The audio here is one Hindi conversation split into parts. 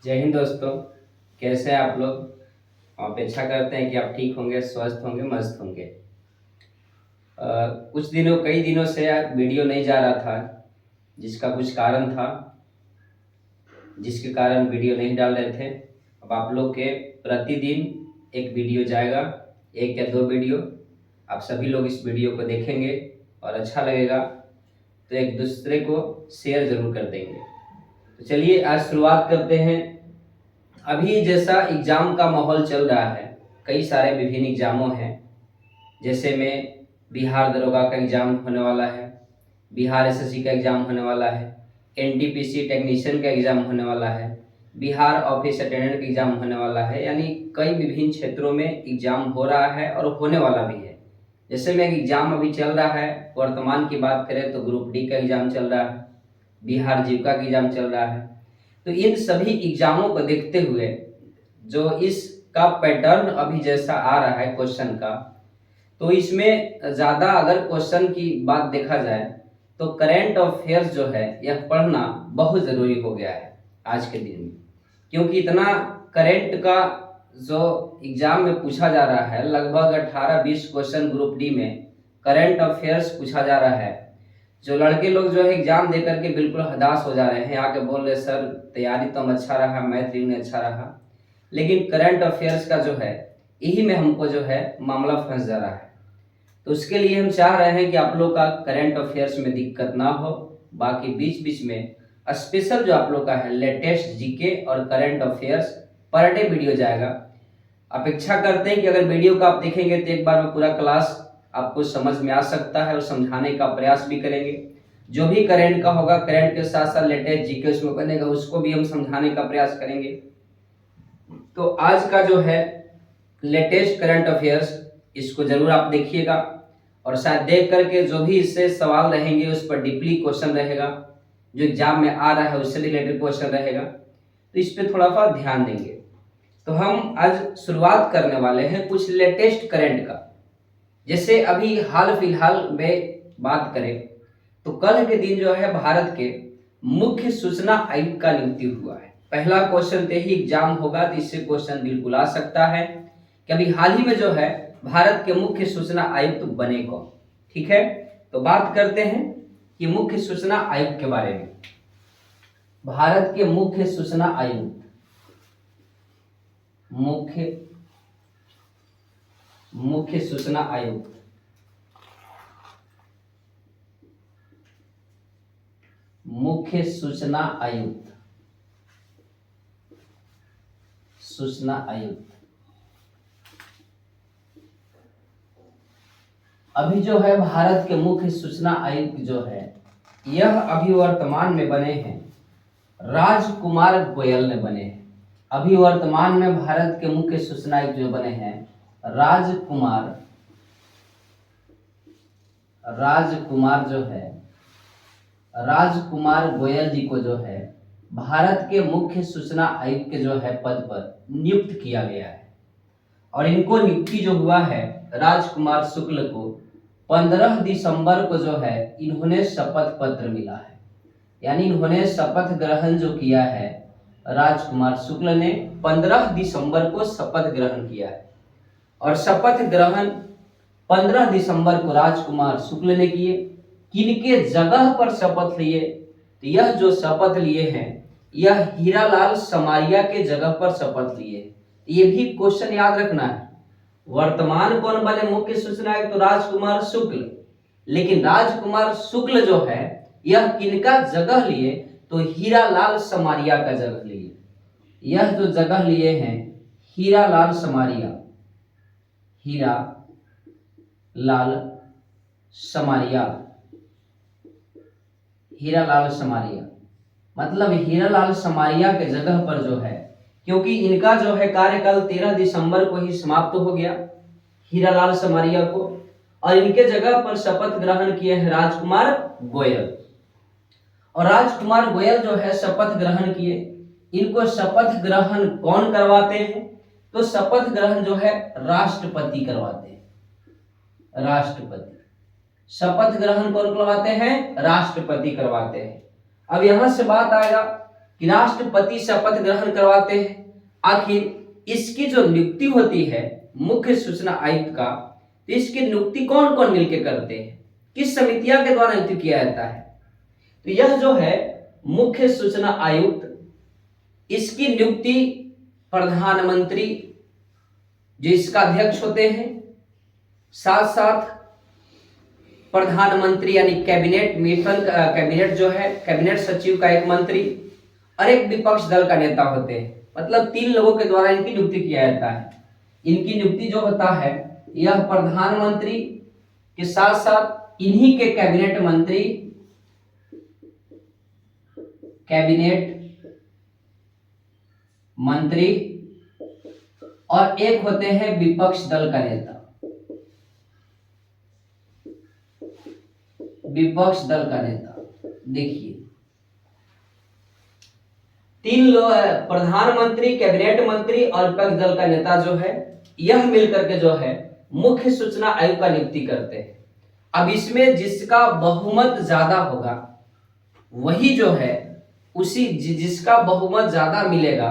जय हिंद दोस्तों। कैसे हैं आप लोग। अपेक्षा करते हैं कि आप ठीक होंगे, स्वस्थ होंगे, मस्त होंगे। कई दिनों से वीडियो नहीं जा रहा था, जिसका कुछ कारण था, जिसके कारण वीडियो नहीं डाल रहे थे। अब आप लोग के प्रतिदिन एक वीडियो जाएगा, एक या दो वीडियो। आप सभी लोग इस वीडियो को देखेंगे और अच्छा लगेगा तो एक दूसरे को शेयर जरूर कर देंगे। तो चलिए आज शुरुआत करते हैं। अभी जैसा एग्ज़ाम का माहौल चल रहा है, कई सारे विभिन्न एग्ज़ामों हैं। जैसे में बिहार दरोगा का एग्ज़ाम होने वाला है, बिहार एसएससी का एग्ज़ाम होने वाला है, एनटीपीसी टेक्नीशियन का एग्ज़ाम होने वाला है, बिहार ऑफिस अटेंडेंट का एग्ज़ाम होने वाला है। यानी कई विभिन्न क्षेत्रों में एग्ज़ाम हो रहा है और होने वाला भी है। जैसे में एग्ज़ाम अभी चल रहा है, वर्तमान की बात करें तो ग्रुप डी का एग्ज़ाम चल रहा है, बिहार जीविका का एग्ज़ाम चल रहा है। तो इन सभी एग्ज़ामों को देखते हुए जो इसका पैटर्न अभी जैसा आ रहा है क्वेश्चन का, तो इसमें ज़्यादा अगर क्वेश्चन की बात देखा जाए तो करेंट अफेयर्स जो है यह पढ़ना बहुत ज़रूरी हो गया है आज के दिन में। क्योंकि इतना करेंट का जो एग्ज़ाम में पूछा जा रहा है, लगभग 18-20 क्वेश्चन ग्रुप डी में करेंट अफेयर्स पूछा जा रहा है। जो लड़के लोग जो है एग्जाम दे करके बिल्कुल हताश हो जा रहे हैं, आके बोल रहे सर तैयारी तो हम अच्छा रहा, मैथ रीजनिंग में अच्छा रहा, लेकिन करंट अफेयर्स का जो है यही में हमको जो है मामला फंस जा रहा है। तो उसके लिए हम चाह रहे हैं कि आप लोग का करंट अफेयर्स में दिक्कत ना हो। बाकी बीच बीच में स्पेशल जो आप लोग का है लेटेस्ट जीके और current affairs per day video जाएगा। अपेक्षा करते हैं कि अगर वीडियो को आप देखेंगे तो एक बार में पूरा क्लास आपको समझ में आ सकता है और समझाने का प्रयास भी करेंगे। जो भी करंट का होगा, करंट के साथ साथ लेटेस्ट जीके उसमें बनेगा, उसको भी हम समझाने का प्रयास करेंगे। तो आज का जो है लेटेस्ट करंट अफेयर्स, इसको जरूर आप देखिएगा और शायद देख करके जो भी इससे सवाल रहेंगे उस पर डीपली क्वेश्चन रहेगा, जो एग्जाम में आ रहा है उससे रिलेटेड क्वेश्चन रहेगा, तो इस पर थोड़ा सा ध्यान देंगे। तो हम आज शुरुआत करने वाले हैं कुछ लेटेस्ट करंट का। जैसे अभी हाल फिलहाल में बात करें तो कल के दिन जो है भारत के मुख्य सूचना आयुक्त का नियुक्ति हुआ है। पहला क्वेश्चन पे ही एग्जाम होगा तो इससे क्वेश्चन बिल्कुल आ सकता है कि अभी हाल ही में जो है भारत के मुख्य सूचना आयुक्त बने कौन। ठीक है, तो बात करते हैं कि मुख्य सूचना आयुक्त के बारे में। भारत के मुख्य सूचना आयुक्त, मुख्य सूचना आयुक्त, मुख्य सूचना आयुक्त, सूचना आयुक्त अभी जो है भारत के मुख्य सूचना आयुक्त जो है यह अभी वर्तमान में बने हैं राजकुमार गोयल ने बने हैं। अभी वर्तमान में भारत के मुख्य सूचना आयुक्त जो बने हैं राजकुमार जो है राजकुमार गोयल जी को जो है भारत के मुख्य सूचना आयुक्त के जो है पद पर नियुक्त किया गया है। और इनको नियुक्ति जो हुआ है राजकुमार शुक्ल को 15 दिसंबर को जो है इन्होंने शपथ पत्र मिला है। यानी इन्होंने शपथ ग्रहण जो किया है, राजकुमार शुक्ल ने 15 दिसंबर को शपथ ग्रहण किया है। और शपथ ग्रहण 15 दिसंबर को राजकुमार शुक्ल ने किए। किनके जगह पर शपथ लिए, तो यह जो शपथ लिए हैं यह हीरालाल समारिया के जगह पर शपथ लिए। ये भी क्वेश्चन याद रखना है। वर्तमान कौन बने मुख्य सूचना आयुक्त, तो राजकुमार शुक्ल, लेकिन राजकुमार शुक्ल जो है यह किनका जगह लिए, तो हीरालाल समारिया का जगह लिए। यह जो जगह लिए हैं हीरालाल समारिया, हीरालाल समारिया, हीरालाल समारिया, मतलब हीरालाल समारिया के जगह पर जो है, क्योंकि इनका जो है कार्यकाल 13 दिसंबर को ही समाप्त हो गया हीरालाल समारिया को, और इनके जगह पर शपथ ग्रहण किए हैं राजकुमार गोयल। और राजकुमार गोयल जो है शपथ ग्रहण किए। इनको शपथ ग्रहण कौन करवाते हैं, तो शपथ ग्रहण जो है राष्ट्रपति करवाते हैं। राष्ट्रपति शपथ ग्रहण कौन करवाते हैं, राष्ट्रपति करवाते हैं। अब यहां से बात आएगा कि राष्ट्रपति शपथ ग्रहण करवाते हैं। आखिर इसकी जो नियुक्ति होती है मुख्य सूचना आयुक्त का, तो इसकी नियुक्ति कौन कौन मिलकर करते हैं, किस समितियां के द्वारा नियुक्त किया जाता है? तो यह जो है मुख्य सूचना आयुक्त, इसकी नियुक्ति प्रधानमंत्री जो इसका अध्यक्ष होते हैं, साथ साथ प्रधानमंत्री यानी कैबिनेट मिशन, कैबिनेट जो है कैबिनेट सचिव का एक मंत्री और एक विपक्ष दल का नेता होते हैं। मतलब 3 लोगों के द्वारा इनकी नियुक्ति किया जाता है। इनकी नियुक्ति जो होता है यह प्रधानमंत्री के साथ साथ इन्हीं के कैबिनेट मंत्री, और एक होते हैं विपक्ष दल का नेता, विपक्ष दल का नेता। देखिए 3 लोग, प्रधानमंत्री, कैबिनेट मंत्री और विपक्ष दल का नेता जो है, यह मिलकर के जो है मुख्य सूचना आयुक्त का नियुक्ति करते हैं। अब इसमें जिसका बहुमत ज्यादा होगा वही जो है उसी जिसका बहुमत ज्यादा मिलेगा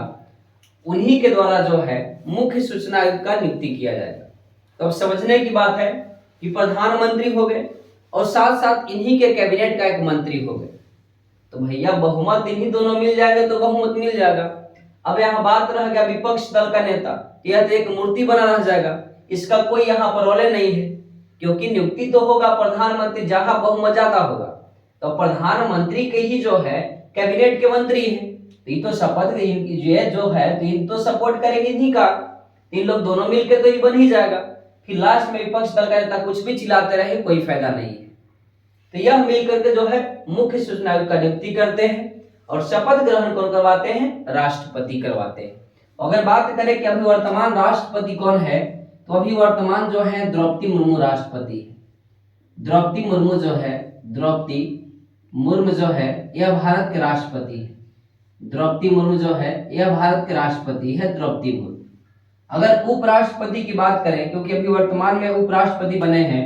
उन्हीं के द्वारा जो है मुख्य सूचना आयुक्त का नियुक्ति किया जाएगा। तो अब समझने की बात है कि प्रधानमंत्री हो गए और साथ साथ इन्हीं के कैबिनेट का एक मंत्री हो गए, तो भैया बहुमत इन्हीं दोनों मिल जाएंगे तो बहुमत मिल जाएगा। अब यहाँ बात रह गया विपक्ष दल का नेता, यह तो एक मूर्ति बना रह जाएगा, इसका कोई यहाँ पर रोले नहीं है, क्योंकि नियुक्ति तो होगा प्रधानमंत्री जहां बहुमत ज्यादा होगा। तो प्रधानमंत्री के ही जो है कैबिनेट के मंत्री हैं, तो ये तो शपथ जो है तो इन तो सपोर्ट करेंगे इन्हीं का, इन लोग दोनों मिलकर तो ये बन ही जाएगा। फिर लास्ट में विपक्ष दल का नेता कुछ भी चिल्लाते रहे, कोई फायदा नहीं है। तो यह मिलकर के जो है मुख्य सूचना आयुक्त का नियुक्ति करते हैं और शपथ ग्रहण कौन करवाते हैं? राष्ट्रपति करवाते हैं। अगर बात करें कि अभी वर्तमान राष्ट्रपति कौन है, तो अभी वर्तमान जो है द्रौपदी मुर्मू राष्ट्रपति है। द्रौपदी मुर्मू जो है, द्रौपदी मुर्मू जो है यह भारत के राष्ट्रपति है। द्रौपदी मुर्मू जो है यह भारत के राष्ट्रपति है, द्रौपदी मुर्मू। अगर उपराष्ट्रपति की बात करें, क्योंकि अभी वर्तमान में उपराष्ट्रपति बने हैं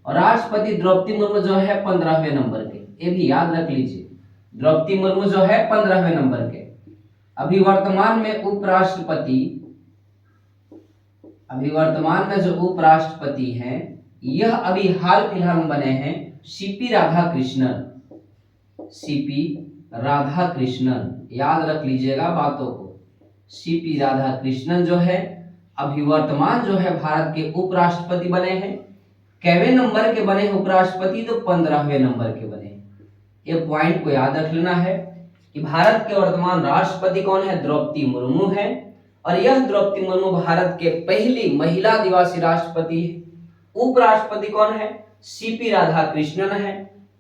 और राष्ट्रपति द्रौपदी मुर्मू जो है 15वें नंबर के, ये भी याद रख लीजिए, द्रौपदी मुर्मू जो है 15वें नंबर के। अभी वर्तमान में जो उपराष्ट्रपति हैं यह अभी हाल फिलहाल में बने हैं सीपी राधाकृष्णन। सीपी राधाकृष्णन, याद रख लीजिएगा बातों को। सीपी राधाकृष्णन जो है अभी वर्तमान जो है भारत के उपराष्ट्रपति बने हैं। कैवे नंबर के बने उपराष्ट्रपति? तो 15वें नंबर के बने। ये पॉइंट को याद रख लेना है कि भारत के वर्तमान राष्ट्रपति कौन है? द्रौपदी मुर्मू है। और यह द्रौपदी मुर्मू भारत के पहली महिला आदिवासी राष्ट्रपति है। उपराष्ट्रपति कौन है? सीपी राधाकृष्णन है।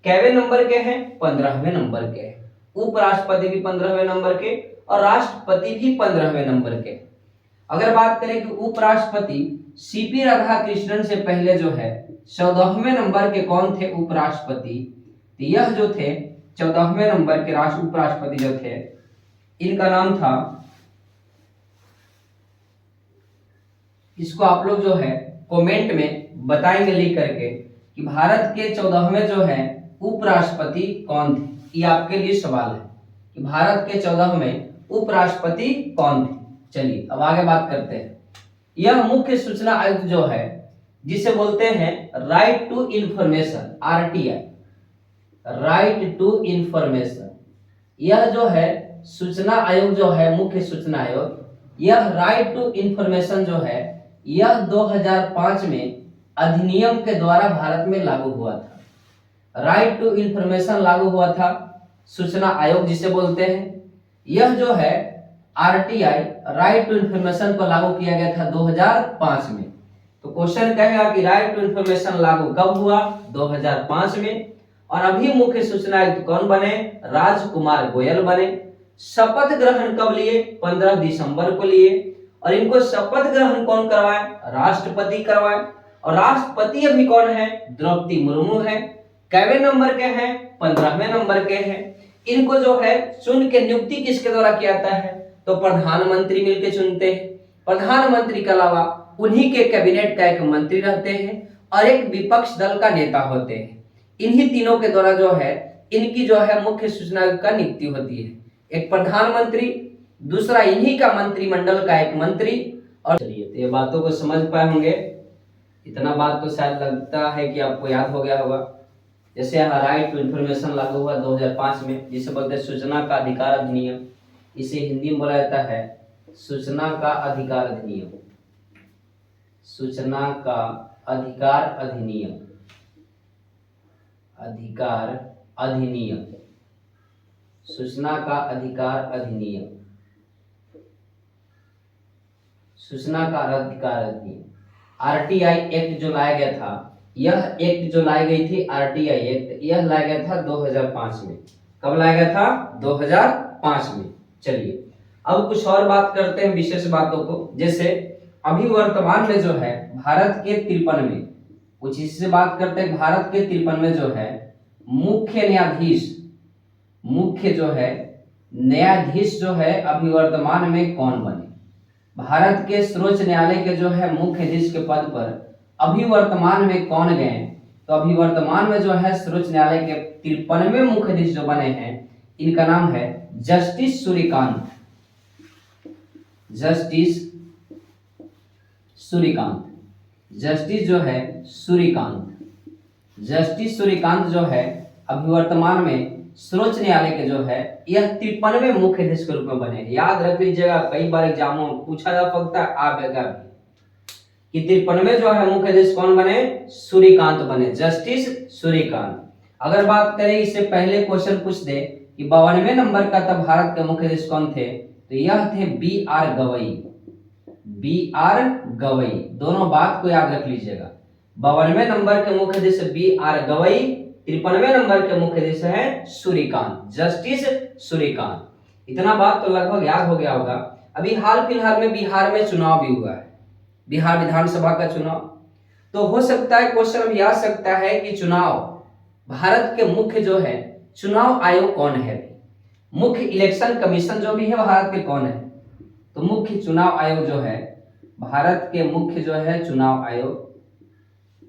कैवे नंबर के हैं? 15वें नंबर के हैं। उपराष्ट्रपति भी 15वें नंबर के और राष्ट्रपति भी 15वें नंबर के। अगर बात करें कि उपराष्ट्रपति सीपी राधाकृष्णन से पहले जो है 14वें नंबर के कौन थे उपराष्ट्रपति? तो यह जो थे 14वें नंबर के राष्ट्र उपराष्ट्रपति जो थे, इनका नाम था, इसको आप लोग जो है कमेंट में बताएंगे लिख करके कि भारत के 14वें जो है उपराष्ट्रपति कौन थे। ये आपके लिए सवाल है कि भारत के 14वें उपराष्ट्रपति कौन थे। चलिए अब आगे बात करते हैं। यह मुख्य सूचना आयुक्त जो है, जिसे बोलते हैं right to information, RTI, right to information. यह जो है सूचना आयोग जो है, मुख्य सूचना आयोग, यह राइट टू इंफॉर्मेशन जो है यह 2005 में अधिनियम के द्वारा भारत में लागू हुआ था। राइट टू इंफॉर्मेशन लागू हुआ था, सूचना आयोग जिसे बोलते हैं। यह जो है आरटीआई, राइट टू इंफॉर्मेशन को लागू किया गया था 2005 में। तो क्वेश्चन कहेगा कि राइट टू इंफॉर्मेशन लागू कब हुआ? 2005 में। और अभी मुख्य सूचना आयुक्त कौन बने? राजकुमार गोयल बने। शपथ ग्रहण कब लिए? 15 दिसंबर को लिए। और इनको शपथ ग्रहण कौन करवाए? राष्ट्रपति करवाए। और राष्ट्रपति अभी कौन है? द्रौपदी मुर्मू है। कैवे नंबर के हैं? 15वें नंबर के हैं। इनको जो है चुन के नियुक्ति किसके द्वारा किया जाता है? तो प्रधानमंत्री मिलकर चुनते हैं। प्रधानमंत्री के अलावा उन्हीं के कैबिनेट का एक मंत्री रहते हैं और एक विपक्ष दल का नेता होते हैं। इन्हीं तीनों के द्वारा जो है इनकी जो है मुख्य सूचना का नियुक्ति होती है। एक प्रधानमंत्री, दूसरा इन्हीं का मंत्रिमंडल का एक मंत्री। और चलिए तो ये बातों को समझ पाए होंगे, इतना बात तो शायद लगता है कि आपको याद हो गया होगा। जैसे यहाँ राइट टू इन्फॉर्मेशन लागू हुआ 2005 में, जिसे बोलते हैं सूचना का अधिकार अधिनियम। इसे हिंदी में बोला जाता है सूचना का अधिकार अधिनियम। सूचना का अधिकार अधिनियम, अधिकार अधिनियम, सूचना का अधिकार अधिनियम, सूचना का अधिकार अधिनियम। आरटीआई एक्ट जो लाया गया था, यह एक्ट जो लाई गई थी आरटीआई एक्ट, यह लाया गया था 2005 में। कब लाया गया था? 2005 में। चलिए अब कुछ और बात करते हैं विशेष बातों को। जैसे अभी वर्तमान में जो है भारत के 53 कुछ इससे बात करते हैं। भारत के 53 जो है मुख्य न्यायाधीश, मुख्य जो है न्यायाधीश जो है अभी वर्तमान में कौन बने? भारत के सर्वोच्च न्यायालय के जो है मुख्य न्यायाधीश के पद पर अभी वर्तमान में कौन गए? तो अभी वर्तमान में जो है सर्वोच्च न्यायालय के 53वें मुख्य न्यायाधीश जो बने हैं, इनका नाम है justice Suryakant. Justice Suryakant, justice जो है सूर्यकांत, जस्टिस सूर्यकांत जो है अभी वर्तमान में सर्वोच्च न्यायालय के जो है यह 53वें मुख्य न्यायाधीश के रूप में बने। याद रख लीजिएगा, कई बार एग्जामों में पूछा जा सकता है आएगा कि 53वें जो है मुख्य न्यायाधीश कौन बने? सूर्यकांत बने, जस्टिस सूर्यकांत। अगर बात करें इससे पहले क्वेश्चन पूछ दे कि 52वें नंबर का तब भारत के मुख्य न्यायाधीश कौन थे, तो यह थे B R Gavai. B R Gavai, दोनों बात को याद रख लीजिएगा। 52वें नंबर के मुख्य न्यायाधीश बी आर गवई, 53वें नंबर के मुख्य न्यायाधीश है सूर्यकांत, जस्टिस सूर्यकांत। इतना बात तो लगभग याद हो गया होगा। अभी हाल फिलहाल में बिहार में चुनाव भी हुआ है, बिहार विधानसभा का चुनाव। तो हो सकता है क्वेश्चन भी आ सकता है कि चुनाव, भारत के मुख्य जो है चुनाव आयोग कौन है? मुख्य इलेक्शन कमीशन जो भी है भारत के कौन है? तो मुख्य चुनाव आयोग जो है भारत के मुख्य जो है चुनाव आयोग,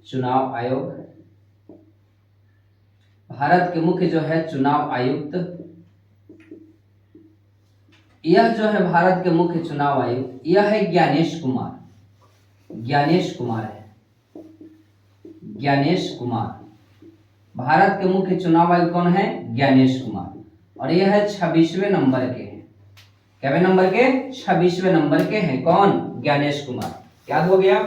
चुनाव आयोग, भारत के मुख्य जो है चुनाव आयुक्त, यह जो है भारत के मुख्य चुनाव आयुक्त, यह है ज्ञानेश कुमार। ज्ञानेश कुमार है, ज्ञानेश कुमार। भारत के मुख्य चुनाव आयुक्त कौन है? ज्ञानेश कुमार। और यह है 26वें नंबर के हैं। कितने नंबर के? 26वें नंबर के हैं। कौन? ज्ञानेश कुमार। याद हो गया?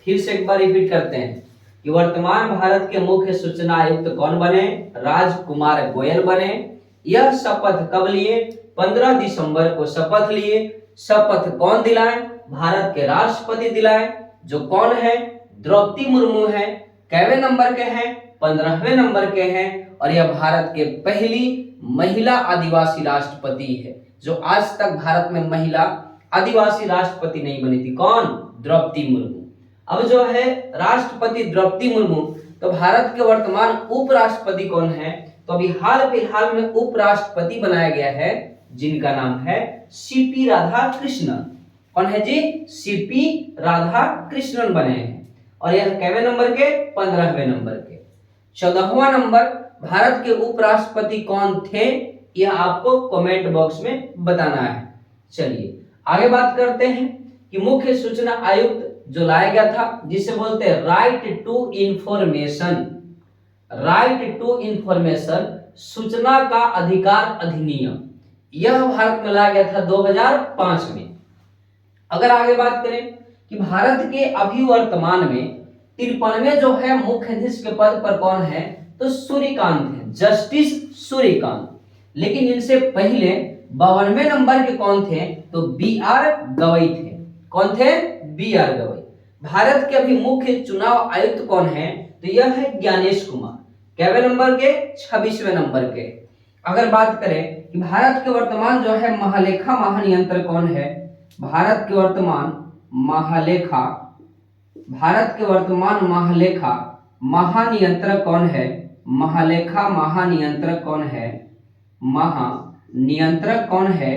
फिर से एक बार रिपीट करते हैं कि वर्तमान भारत के मुख्य सूचना आयुक्त कौन बने? राजकुमार गोयल बने। यह शपथ कब लिए? 15 दिसंबर को शपथ लिए। शपथ कौन दिलाए? भारत के राष्ट्रपति दिलाए, जो कौन है? द्रौपदी मुर्मू है। कैवे नंबर के हैं? 15वें नंबर के हैं। और यह भारत के पहली महिला आदिवासी राष्ट्रपति है, जो आज तक भारत में महिला आदिवासी राष्ट्रपति नहीं बनी थी। कौन? द्रौपदी मुर्मू। अब जो है राष्ट्रपति द्रौपदी मुर्मू, तो भारत के वर्तमान उपराष्ट्रपति कौन है? तो अभी हाल फिलहाल में उपराष्ट्रपति बनाया गया है, जिनका नाम है सीपी राधाकृष्णन। कौन है जी? सीपी राधाकृष्णन बने हैं। और यह कैवे नंबर के? 15वें नंबर के। 14वां नंबर भारत के उपराष्ट्रपति कौन थे, यह आपको कमेंट बॉक्स में बताना है। चलिए आगे बात करते हैं कि मुख्य सूचना आयुक्त जो लाया गया था, जिसे बोलते हैं right to information, right to information, सूचना का अधिकार अधिनियम, यह भारत में लाया गया था 2005 में। अगर आगे बात करें कि भारत के अभी वर्तमान में 53वें जो है मुख्य न्यायाधीश के पद पर कौन है, तो सूर्यकांत है, जस्टिस सूर्यकांत। लेकिन इनसे पहले 52वें नंबर के कौन थे, तो बी आर गवई थे। कौन थे? B R Gavai. भारत के अभी मुख्य चुनाव आयुक्त कौन है, तो यह है ज्ञानेश कुमार। कैवे नंबर के? 26वें नंबर के। अगर बात करें कि भारत के वर्तमान जो है महालेखा महानियंत्रक कौन है, भारत के वर्तमान महालेखा, भारत के वर्तमान महालेखा महानियंत्रक कौन है? महालेखा महानियंत्रक कौन है? महानियंत्रक कौन है,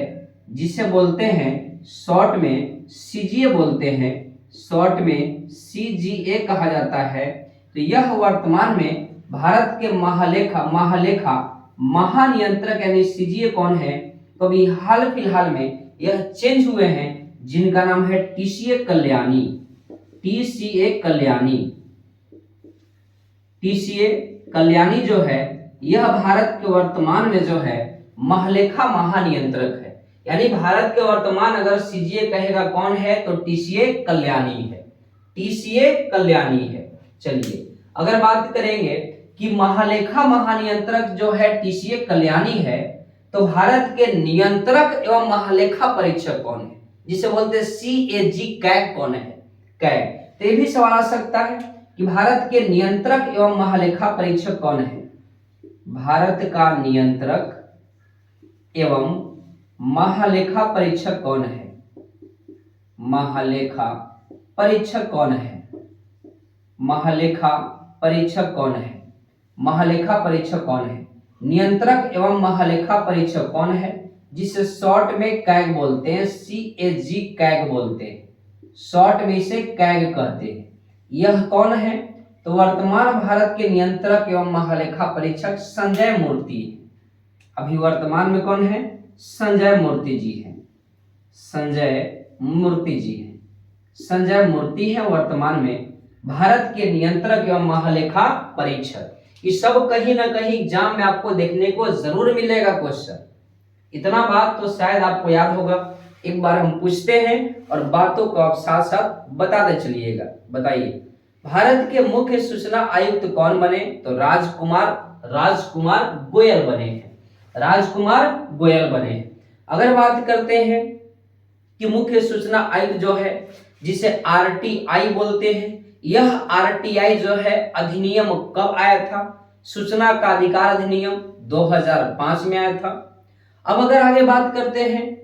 जिसे बोलते हैं शॉर्ट में सीजीए बोलते हैं, शॉर्ट में सीजीए कहा जाता है। तो यह वर्तमान में भारत के महालेखा महानियंत्रक यानी सीजीए कौन है, तो अभी हाल फिलहाल में यह चेंज हुए हैं, जिनका नाम है TCA Kalyani. TCA Kalyani, TCA Kalyani जो है यह भारत के वर्तमान में जो है महालेखा महानियंत्रक है। यानी भारत के वर्तमान अगर सीजीए कहेगा कौन है तो टीसीए कल्याणी है, टीसीए कल्याणी है। चलिए अगर बात करेंगे कि महालेखा महानियंत्रक जो है टीसीए कल्याणी है, तो भारत के नियंत्रक एवं महालेखा परीक्षक कौन है, जिसे बोलते हैं सीएजी कैग कौन है, कैग। तो ये भी सवाल आ सकता है कि भारत के नियंत्रक एवं महालेखा परीक्षक कौन है। भारत का नियंत्रक एवं महालेखा परीक्षक कौन है, महालेखा परीक्षक कौन है, महालेखा परीक्षक कौन है, महालेखा परीक्षक कौन है, नियंत्रक एवं महालेखा परीक्षक कौन है, जिसे शॉर्ट में कैग बोलते हैं, सीएजी कैग बोलते हैं, शॉर्ट में इसे कैग कहते हैं। यह कौन है, तो वर्तमान भारत के नियंत्रक एवं महालेखा परीक्षक संजय मूर्ति है। अभी वर्तमान में कौन है, संजय मूर्ति जी हैं, संजय मूर्ति जी हैं, संजय मूर्ति है वर्तमान में भारत के नियंत्रक एवं महालेखा परीक्षक। ये सब कहीं ना कहीं एग्जाम में आपको देखने को जरूर मिलेगा क्वेश्चन। इतना बात तो शायद आपको याद होगा, एक बार हम पूछते हैं और बातों को आप साथ साथ बताते चलिएगा। बताइए भारत के मुख्य सूचना आयुक्त कौन बने, तो राजकुमार गोयल बने हैं, राजकुमार गोयल बने हैं। अगर बात करते हैं कि मुख्य सूचना आयुक्त जो है जिसे आरटीआई बोलते हैं, यह आरटीआई जो है अधिनियम कब आया था, सूचना का अधिकार अधिनियम 2005 में आया था। अब अगर आगे बात करते हैं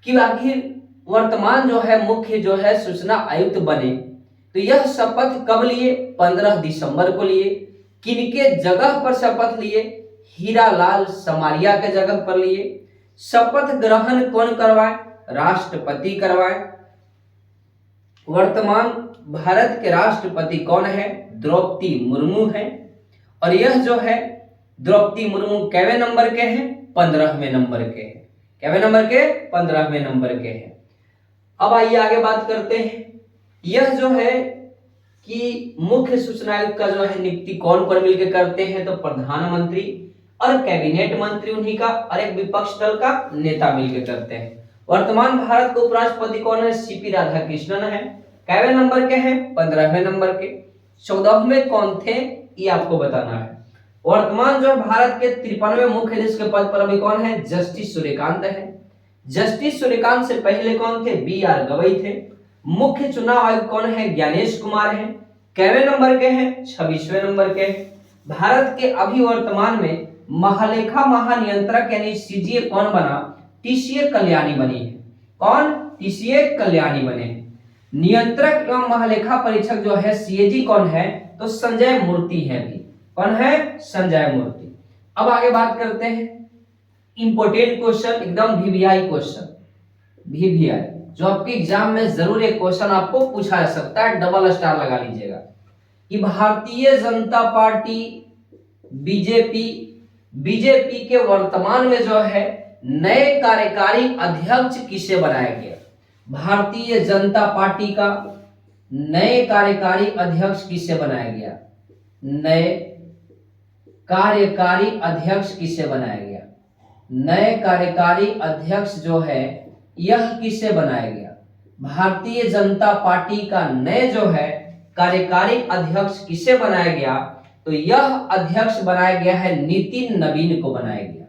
कि आखिर वर्तमान जो है मुख्य जो है सूचना आयुक्त बने, तो यह शपथ कब लिए, 15 दिसंबर को लिए। किनके जगह पर शपथ लिए, हीरालाल समारिया के जगह पर लिए। शपथ ग्रहण कौन करवाए, राष्ट्रपति करवाए। वर्तमान भारत के राष्ट्रपति कौन है, द्रौपदी मुर्मू है। और यह जो है द्रौपदी मुर्मू कैवे नंबर के हैं, 15वें नंबर के हैं, कैवे नंबर के, 15वें नंबर के हैं। अब आइए आगे बात करते हैं, यह जो है कि मुख्य सूचना आयुक्त का जो है नियुक्ति कौन कौन मिलकर करते हैं, तो प्रधानमंत्री और कैबिनेट मंत्री उन्हीं का और एक विपक्ष दल का नेता मिलकर करते हैं। वर्तमान भारत के उपराष्ट्रपति कौन है, सीपी राधाकृष्णन है, कैवे नंबर के हैं, 15वें नंबर के। 14वें कौन थे ये आपको बताना है। वर्तमान जो भारत के 53वें मुख्य न्यायाधीश के पद पर अभी कौन है, जस्टिस सूर्यकांत है। जस्टिस सूर्यकांत से पहले कौन थे, बीआर गवई थे। मुख्य चुनाव आयुक्त कौन है, ज्ञानेश कुमार है, कैवे नंबर के हैं, 26वें नंबर के हैं। भारत के अभी वर्तमान में महालेखा महानियंत्रक यानी सीजीए कौन बना, टीसीए कल्याणी बनी है। कौन, टीसीए कल्याणी बने हैं। नियंत्रक एवं महालेखा परीक्षक जो है सीएजी कौन है, तो संजय मूर्ति है। भी कौन है, संजय मूर्ति। अब आगे बात करते हैं इंपोर्टेंट क्वेश्चन, एकदम वीवीआई क्वेश्चन, वीवीआई जो आपके एग्जाम में जरूर एक क्वेश्चन आपको पूछा जा सकता है, डबल स्टार लगा लीजिएगा कि भारतीय जनता पार्टी बीजेपी के वर्तमान में जो है नए कार्यकारी अध्यक्ष किसे बनाया गया। भारतीय जनता पार्टी का नए कार्यकारी अध्यक्ष किसे बनाया गया, नए कार्यकारी अध्यक्ष किसे बनाया गया, नए कार्यकारी अध्यक्ष जो है यह किसे बनाया गया। भारतीय जनता पार्टी का नए जो है कार्यकारी अध्यक्ष किसे बनाया गया, तो यह अध्यक्ष बनाया गया है नितिन नवीन को बनाया गया,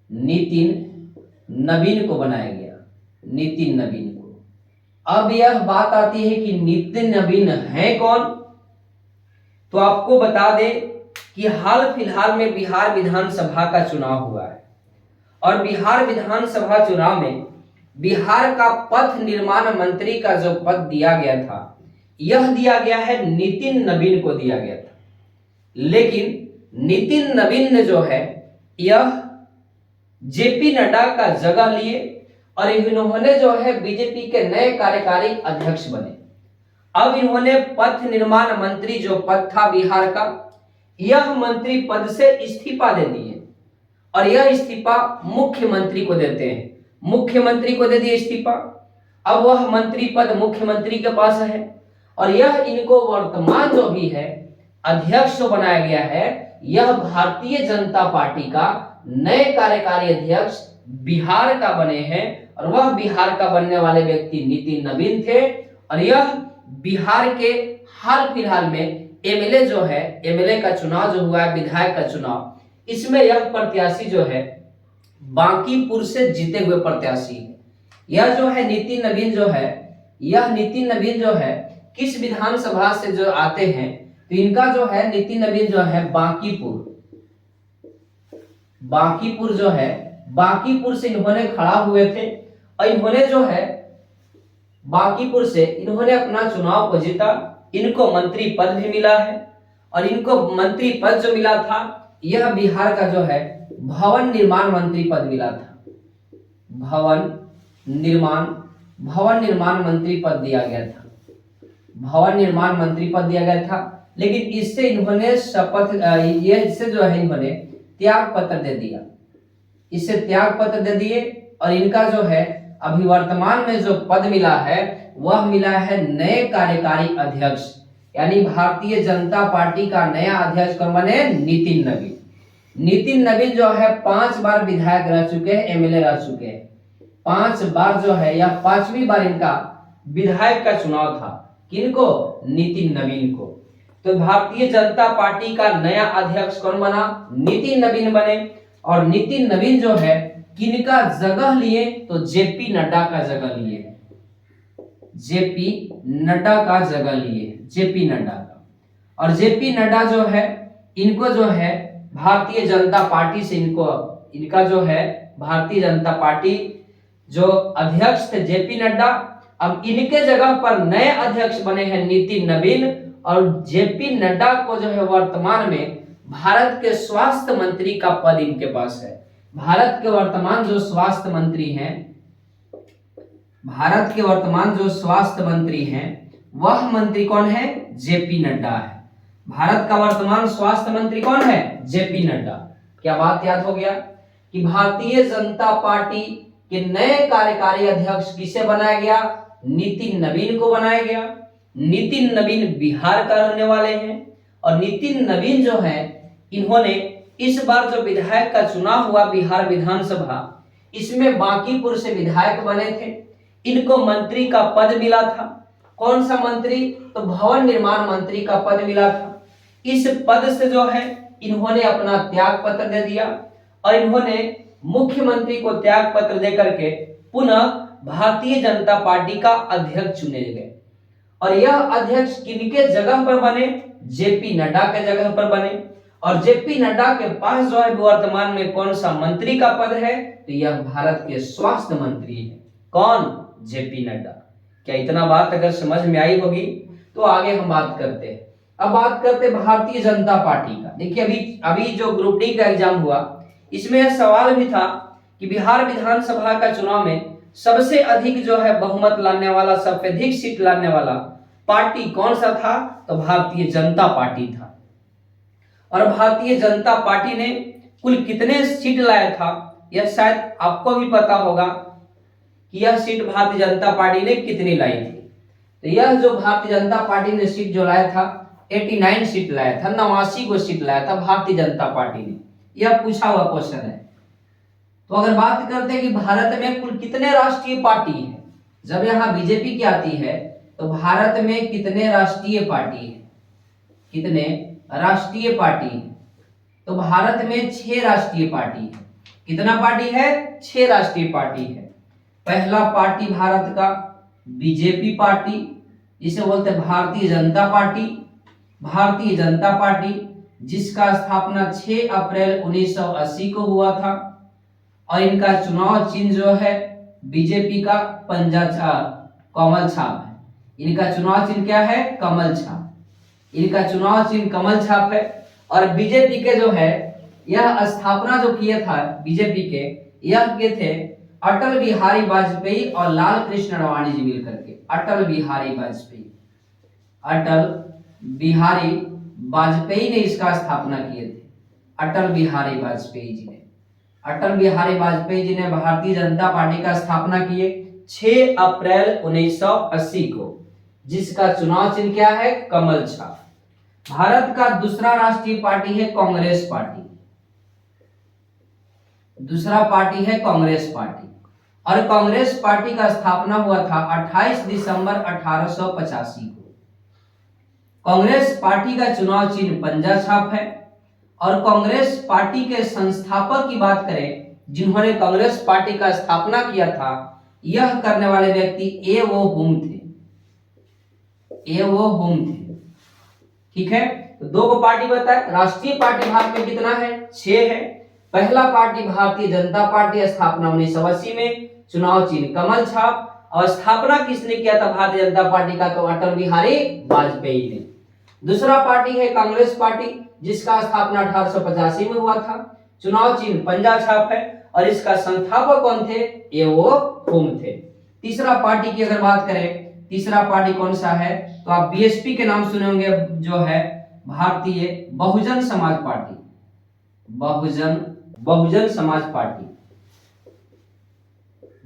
नितिन नवीन को बनाया गया, नितिन नवीन को। अब यह बात आती है कि नितिन नवीन है कौन, तो आपको बता दें कि हाल फिलहाल में बिहार विधानसभा का चुनाव हुआ है और बिहार विधानसभा चुनाव में बिहार का पथ निर्माण मंत्री का जो पद दिया गया था यह दिया गया है नितिन नवीन को दिया गया था। लेकिन नितिन नवीन ने जो है यह जेपी नड्डा का जगह लिए और इन्होंने जो है बीजेपी के नए कार्यकारी अध्यक्ष बने। अब इन्होंने पथ निर्माण मंत्री जो पद था बिहार का, यह मंत्री पद से इस्तीफा दे दिए और यह इस्तीफा मुख्यमंत्री को देते हैं। मुख्यमंत्री को दे दिया इस्तीफा। अब वह मंत्री पद मुख्यमंत्री के पास है और यह इनको वर्तमान जो भी है अध्यक्ष जो बनाया गया है, यह भारतीय जनता पार्टी का नए कार्यकारी अध्यक्ष बिहार का बने हैं और वह बिहार का बनने वाले व्यक्ति नितिन नवीन थे। और यह बिहार के हाल फिलहाल में एमएलए जो है, एमएलए का चुनाव जो हुआ है, विधायक का चुनाव, इसमें यह प्रत्याशी जो है बांकीपुर से जीते हुए प्रत्याशी है। यह जो है नितिन नवीन जो है, यह नितिन नवीन जो है किस विधानसभा से जो आते हैं, तो इनका जो है नितिन नवीन जो है बांकीपुर जो है, बांकीपुर से इन्होंने खड़ा हुए थे और इन्होंने जो है बांकीपुर से इन्होंने अपना चुनाव को जीता। इनको मंत्री पद भी मिला है और इनको मंत्री पद जो मिला था, यह बिहार का जो है भवन निर्माण मंत्री पद मिला था। भवन निर्माण मंत्री पद दिया गया था। भवन निर्माण मंत्री पद दिया गया था, लेकिन इससे इन्होंने शपथ इससे जो है इन्होंने त्याग पत्र दे दिया। इससे त्याग पत्र दे दिए और इनका जो है अभी वर्तमान में जो पद मिला है वह मिला है नए कार्यकारी अध्यक्ष, यानी भारतीय जनता पार्टी का नया अध्यक्ष कौन बने? नितिन नवीन। नितिन नवीन जो है 5 बार विधायक रह चुके हैं, एमएलए रह चुके हैं। 5 बार जो है, यह 5वीं बार इनका विधायक का चुनाव था। किनको? नितिन नवीन को। तो भारतीय जनता पार्टी का नया अध्यक्ष कौन बना? नितिन नवीन बने। और नितिन नवीन जो है किनका जगह लिए? तो जेपी नड्डा का जगह लिए। जेपी नड्डा का जगह लिए, जेपी नड्डा का। और जेपी नड्डा जो है इनको जो है भारतीय जनता पार्टी से इनका जो है भारतीय जनता पार्टी जो अध्यक्ष थे जेपी नड्डा, अब इनके जगह पर नए अध्यक्ष बने हैं नितिन नवीन। और जेपी नड्डा को जो है वर्तमान में भारत के स्वास्थ्य मंत्री का पद इनके पास है। भारत के वर्तमान जो स्वास्थ्य मंत्री हैं, भारत के वर्तमान जो स्वास्थ्य मंत्री हैं वह मंत्री कौन है? जेपी नड्डा है। भारत का वर्तमान स्वास्थ्य मंत्री कौन है? जेपी नड्डा। क्या बात याद हो गया कि भारतीय जनता पार्टी के नए कार्यकारी अध्यक्ष किसे बनाया गया? नितिन नवीन को बनाया गया। नितिन नवीन बिहार का रहने वाले हैं और नितिन नवीन जो है इन्होंने इस बार जो विधायक का चुनाव हुआ बिहार विधानसभा, इसमें बांकीपुर से विधायक बने थे। इनको मंत्री का पद मिला था। कौन सा मंत्री? तो भवन निर्माण मंत्री का पद मिला था। इस पद से जो है इन्होंने अपना त्याग पत्र दे दिया और इन्होंने मुख्यमंत्री को त्याग पत्र देकर के पुनः भारतीय जनता पार्टी का अध्यक्ष चुने गए। और यह अध्यक्ष किनके जगह पर बने? जेपी नड्डा के जगह पर बने। और जेपी नड्डा के पास जो है वर्तमान में कौन सा मंत्री का पद है? तो यह भारत के स्वास्थ्य मंत्री है। कौन? जेपी नड्डा। क्या इतना बात अगर समझ में आई होगी तो आगे हम बात करते हैं। अब बात करते हैं भारतीय जनता पार्टी का। देखिए अभी जो ग्रुप डी का एग्जाम हुआ, इसमें यह सवाल भी था कि बिहार विधानसभा का चुनाव में सबसे अधिक जो है बहुमत लाने वाला, सबसे अधिक सीट लाने वाला पार्टी कौन सा था? तो भारतीय जनता पार्टी था। और भारतीय जनता पार्टी ने कुल कितने सीट लाया था यह शायद आपको भी पता होगा कि यह सीट भारतीय जनता पार्टी ने कितनी लाई थी। तो यह जो भारतीय जनता पार्टी ने सीट जो लाया था 89 सीट लाया था, 89 को सीट लाया था भारतीय जनता पार्टी ने। यह पूछा हुआ क्वेश्चन है। तो अगर बात करते हैं कि भारत में कुल कितने राष्ट्रीय पार्टी है, जब यहाँ बीजेपी की आती है तो भारत में कितने राष्ट्रीय पार्टी है? कितने राष्ट्रीय पार्टी है? तो भारत में 6 राष्ट्रीय पार्टी है। कितना पार्टी है? 6 राष्ट्रीय पार्टी है। पहला पार्टी भारत का बीजेपी पार्टी, जिसे बोलते हैं भारतीय जनता पार्टी। भारतीय जनता पार्टी जिसका स्थापना 6 अप्रैल 1980 को हुआ था और इनका चुनाव चिन्ह जो है बीजेपी का पंजा कमल छाप है। इनका चुनाव चिन्ह क्या है? कमल छाप। इनका चुनाव चिन्ह कमल छाप है। और बीजेपी के जो है यह स्थापना जो किया था बीजेपी के, यह किए थे अटल बिहारी वाजपेयी और लाल कृष्ण आडवाणी जी मिलकर के। अटल बिहारी वाजपेयी ने इसका स्थापना किए थे। अटल बिहारी वाजपेयी जी ने। अटल बिहारी वाजपेयी जी ने भारतीय जनता पार्टी का स्थापना किए 6 अप्रैल 1980 को, जिसका चुनाव चिन्ह क्या है? कमल छाप। भारत का दूसरा राष्ट्रीय पार्टी है कांग्रेस पार्टी, दूसरा पार्टी है कांग्रेस पार्टी, और कांग्रेस पार्टी का स्थापना हुआ था 28 दिसंबर 1885 को। कांग्रेस पार्टी का चुनाव चिन्ह पंजा छाप है। और कांग्रेस पार्टी के संस्थापक की बात करें, जिन्होंने कांग्रेस पार्टी का स्थापना किया था, यह करने वाले व्यक्ति ए वो हुम थे, ए वो हुम थे। ठीक है, तो दो को पार्टी बताए। राष्ट्रीय पार्टी भारत में कितना है? 6 है। पहला पार्टी भारतीय जनता पार्टी, स्थापना 1980 में, चुनाव चिन्ह कमल छाप। और स्थापना किसने किया था भारतीय जनता पार्टी का? तो अटल बिहारी वाजपेयी ने। दूसरा पार्टी है कांग्रेस पार्टी, जिसका स्थापना 1885 में हुआ था, चुनाव चिन्ह पंजा छाप है, और इसका संस्थापक कौन थे? ये वो हुम थे। तीसरा पार्टी की अगर बात करें, तीसरा पार्टी कौन सा है? तो आप बीएसपी के नाम सुने होंगे, जो है भारतीय Bahujan Samaj party, Bahujan Samaj party,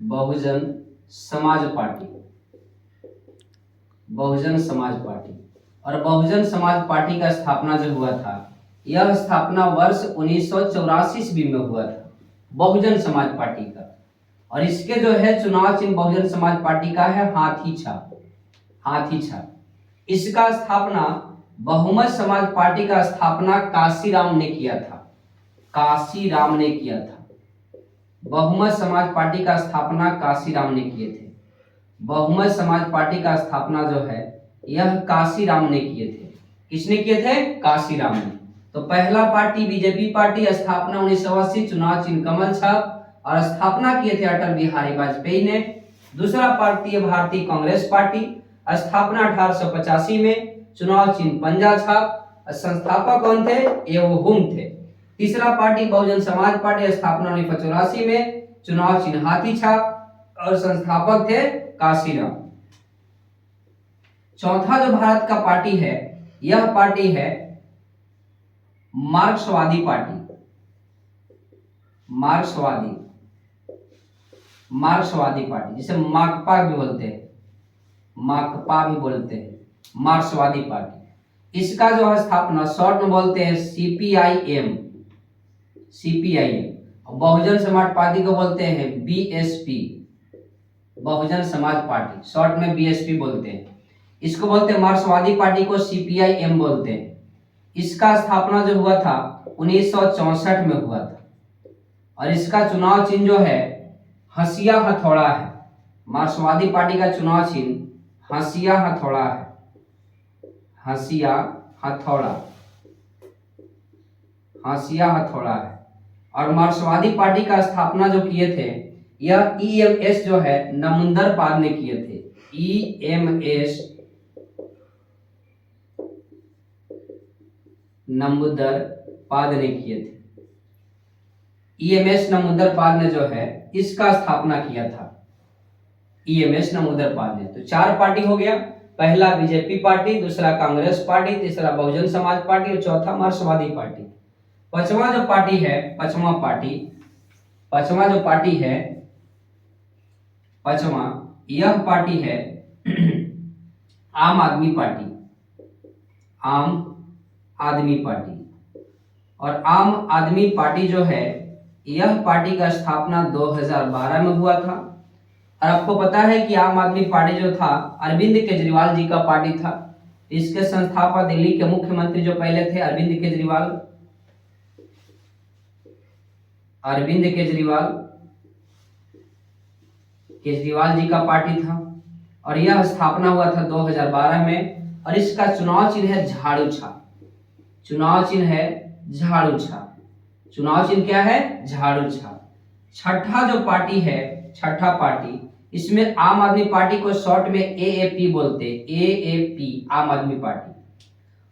Bahujan Samaj party, Bahujan Samaj party. और बहुजन समाज पार्टी का स्थापना जो हुआ था, यह स्थापना वर्ष 1984 ईस्वी में हुआ था, बहुजन समाज पार्टी का। और इसके जो है चुनाव चिन्ह बहुजन समाज पार्टी का है हाथी छाप, हाथी छाप। इसका स्थापना बहुमत समाज पार्टी का स्थापना काशीराम ने किया था, काशीराम ने किया था। बहुमत समाज पार्टी का स्थापना काशीराम ने किए थे। बहुमत समाज पार्टी का स्थापना जो है यह काशीराम ने किए थे। किसने किए थे? काशीराम ने। तो पहला पार्टी बीजेपी पार्टी, स्थापना 1980, चुनाव चिन्ह कमल छाप, और स्थापना किए थे अटल बिहारी वाजपेयी ने। दूसरा पार्टी है भारतीय कांग्रेस पार्टी, स्थापना 1885 में, चुनाव चिन्ह पंजा छाप, संस्थापक कौन थे? ये वो हुम थे। तीसरा पार्टी बहुजन समाज पार्टी, स्थापना 1984 में, चुनाव चिन्ह हाथी छाप, और संस्थापक थे काशीराम। चौथा जो भारत का पार्टी है, यह पार्टी है मार्क्सवादी पार्टी, मार्क्सवादी, मार्क्सवादी पार्टी, जिसे माकपा भी बोलते हैं, माकपा भी बोलते हैं, मार्क्सवादी पार्टी। इसका जो है स्थापना शॉर्ट में बोलते हैं CPIM, CPIM. Bahujan Samaj party को बोलते हैं BSP, Bahujan Samaj party, short में बीएसपी बोलते हैं। इसको बोलते हैं मार्क्सवादी पार्टी को सीपीआईएम बोलते हैं। इसका स्थापना जो हुआ था 1964 में हुआ था, और इसका चुनाव चिन्ह जो है हंसिया हथौड़ा है। मार्क्सवादी पार्टी का चुनाव चिन्ह हंसिया हथौड़ा है, हंसिया हथौड़ा, हंसिया हथौड़ा है। और मार्क्सवादी पार्टी का स्थापना जो किए थे, यह ईएमएस जो है नमुंदर पाद ने किए थे, ईएमएस नमुंदर पाद ने किए थे। ईएमएस नमुंदर पाद ने जो है इसका स्थापना किया था, ईएमएस नमुंदर पाद ने। तो 4 पार्टी हो गया, पहला बीजेपी पार्टी, दूसरा कांग्रेस पार्टी, तीसरा बहुजन समाज पार्टी, और चौथा मार्क्सवादी पार्टी। पांचवा जो पार्टी है, पांचवा जो पार्टी है, पांचवा, यह पार्टी है आम आदमी पार्टी, आम आदमी पार्टी। और आम आदमी पार्टी जो है, यह पार्टी का स्थापना 2012 में हुआ था। और आपको पता है कि आम आदमी पार्टी जो था अरविंद केजरीवाल जी का पार्टी था। इसके संस्थापक दिल्ली के मुख्यमंत्री जो पहले थे अरविंद केजरीवाल, अरविंद केजरीवाल जी का पार्टी था। और यह स्थापना हुआ था 2012 में। और इसका चुनाव चिन्ह है झाड़ू छाप, चुनाव चिन्ह है झाड़ू छाप, चुनाव चिन्ह क्या है? झाड़ू छाप। छठा जो पार्टी है, छठा पार्टी, इसमें आम आदमी पार्टी को शॉर्ट में एएपी बोलते हैं, एएपी, आम आदमी पार्टी।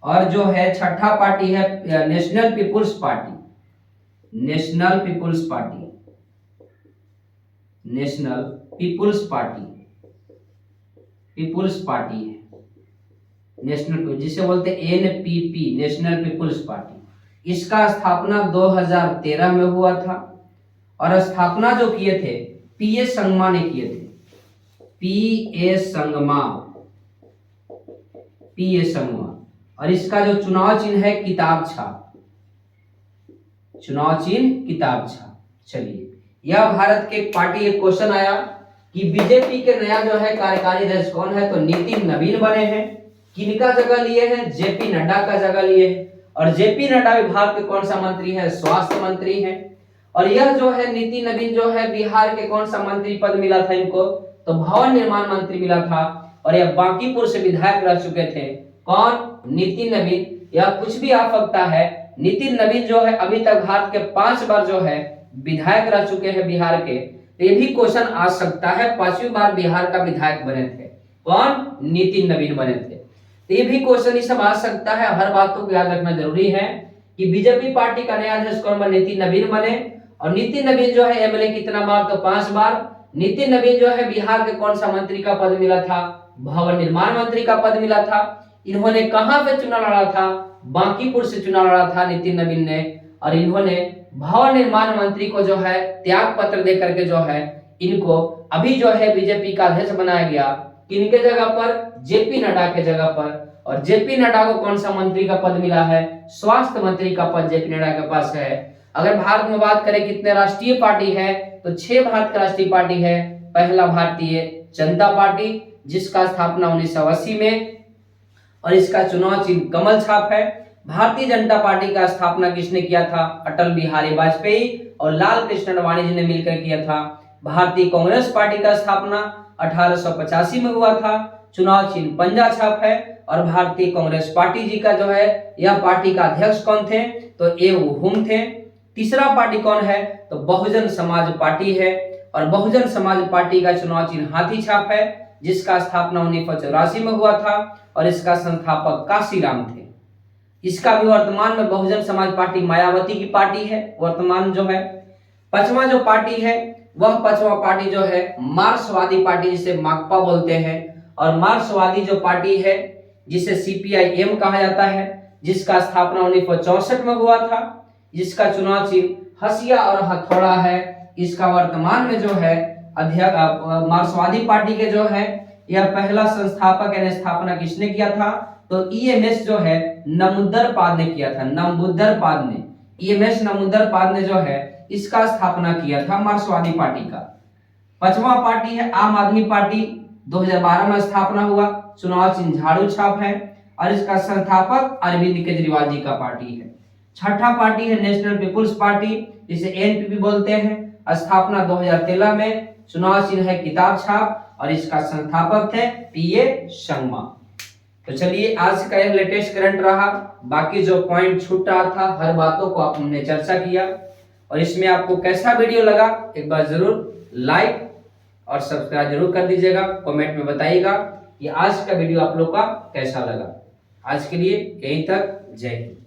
और जो है छठा पार्टी है national people's party, national people's party, national people's party, people's party है नेशनल, जिसे बोलते हैं एनपीपी, नेशनल पीपुल्स पार्टी। इसका स्थापना 2013 में हुआ था। और स्थापना जो किए थे पीए संगमा ने किए थे। पीए संगमा, पीए संगमा। और इसका जो चुनाव चिन्ह है किताब छाप, चुनाव चिन्ह किताब छाप। चलिए, यह भारत के पार्टी एक क्वेश्चन आया कि बीजेपी के नया जो है कार्यकारी अध्यक्ष कौन है, तो नितिन नवीन बने हैं। किनका जगह लिए हैं, जेपी नड्डा का जगह लिए हैं। और जेपी नड्डा विभाग के कौन सा मंत्री है, स्वास्थ्य मंत्री हैं। और यह जो है नितिन नवीन जो है बिहार के कौन सा मंत्री पद मिला था इनको, तो भवन निर्माण मंत्री मिला था। और यह बांकीपुर से विधायक रह चुके थे। कौन, नितिन नवीन। यह कुछ भी आ सकता है। नितिन नवीन जो है अभी तक भारत के 5 बार जो है विधायक रह चुके हैं बिहार के। ये भी क्वेश्चन आ सकता है, 5वीं बार बिहार का विधायक बने थे कौन, नितिन नवीन बने थे। ये भी क्वेश्चन सब आ सकता है। हर बात को याद रखना जरूरी है कि बीजेपी पार्टी का नया अध्यक्ष कौन बने, नितिन नवीन बने। और नितिन नवीन जो है एमएलए कितना बार, तो 5 बार। नितिन नवीन जो है बिहार के कौन सा मंत्री का पद मिला था, भवन निर्माण मंत्री का पद मिला था। इन्होंने कहां से चुनाव लड़ा था, बांकीपुर से चुनाव लड़ा था नितिन नवीन ने। और इन्होंने भवन निर्माण मंत्री को जो है त्याग पत्र दे करके जो है इनको अभी जो है बीजेपी का अध्यक्ष बनाया गया। किनके जगह पर, जेपी नड्डा के जगह पर। और जेपी नड्डा को कौन सा मंत्री का पद मिला है, स्वास्थ्य मंत्री का पद जेपी नड्डा के पास है। अगर भारत में बात करें कितने राष्ट्रीय पार्टी है, तो 6 भारत की राष्ट्रीय पार्टी है। पहला भारतीय जनता पार्टी जिसका स्थापना 1980 में, और इसका चुनाव चिन्ह कमल छाप है। भारतीय जनता पार्टी का स्थापना किसने किया था, अटल बिहारी वाजपेयी और लाल कृष्ण अडवाणी जी ने मिलकर किया था। भारतीय कांग्रेस पार्टी का स्थापना 1885 में हुआ था। चुनाव चिन्ह पंजा छाप है। और भारतीय कांग्रेस पार्टी जी का जो है यह पार्टी का अध्यक्ष कौन थे, तो ए हुम थे। तीसरा पार्टी कौन है, तो बहुजन समाज पार्टी है। और बहुजन समाज पार्टी का चुनाव चिन्ह हाथी छाप है, जिसका स्थापना 1984 में हुआ था। और इसका संस्थापक काशीराम थे। इसका भी वर्तमान में बहुजन समाज पार्टी मायावती की पार्टी है वर्तमान जो है। 5वां जो पार्टी है वह 5वां पार्टी जो है मार्क्सवादी पार्टी, जिसे माकपा बोलते हैं। और मार्क्सवादी जो पार्टी है जिसे सीपीआईएम कहा जाता है, जिसका स्थापना 1964 में हुआ था। जिसका चुनाव चिन्ह हसिया और हथौड़ा है। इसका वर्तमान में जो है अध्यक्ष मार्क्सवादी पार्टी के जो है यह पहला संस्थापक यानी स्थापना किसने किया था, तो ईएमएस जो है नमूदरपाद ने किया था। नमूदरपाद ने, ईएमएस नमूदरपाद ने जो है इसका स्थापना किया था मार्क्सवादी पार्टी का। 5वां पार्टी है आम आदमी पार्टी, 2012 में स्थापना हुआ। चुनाव चिन्ह झाड़ू छाप है। और इसका संस्थापक अरविंद केजरीवाल जी का पार्टी है। 6ठा पार्टी है नेशनल पीपुल्स पार्टी, जिसे एनपीपी बोलते हैं। स्थापना 2013 में। चुनाव चिन्ह है किताब छाप। और इसका संस्थापक थे पीए संगमा। तो चलिए, आज का यह लेटेस्ट करंट रहा। बाकी जो पॉइंट छूट रहा था हर बातों को हमने चर्चा किया। और इसमें आपको कैसा वीडियो लगा एक बार जरूर लाइक और सब्सक्राइब जरूर कर दीजिएगा। कमेंट में बताइएगा कि आज का वीडियो आप लोग का कैसा लगा। आज के लिए यहीं तक, जय हिंद।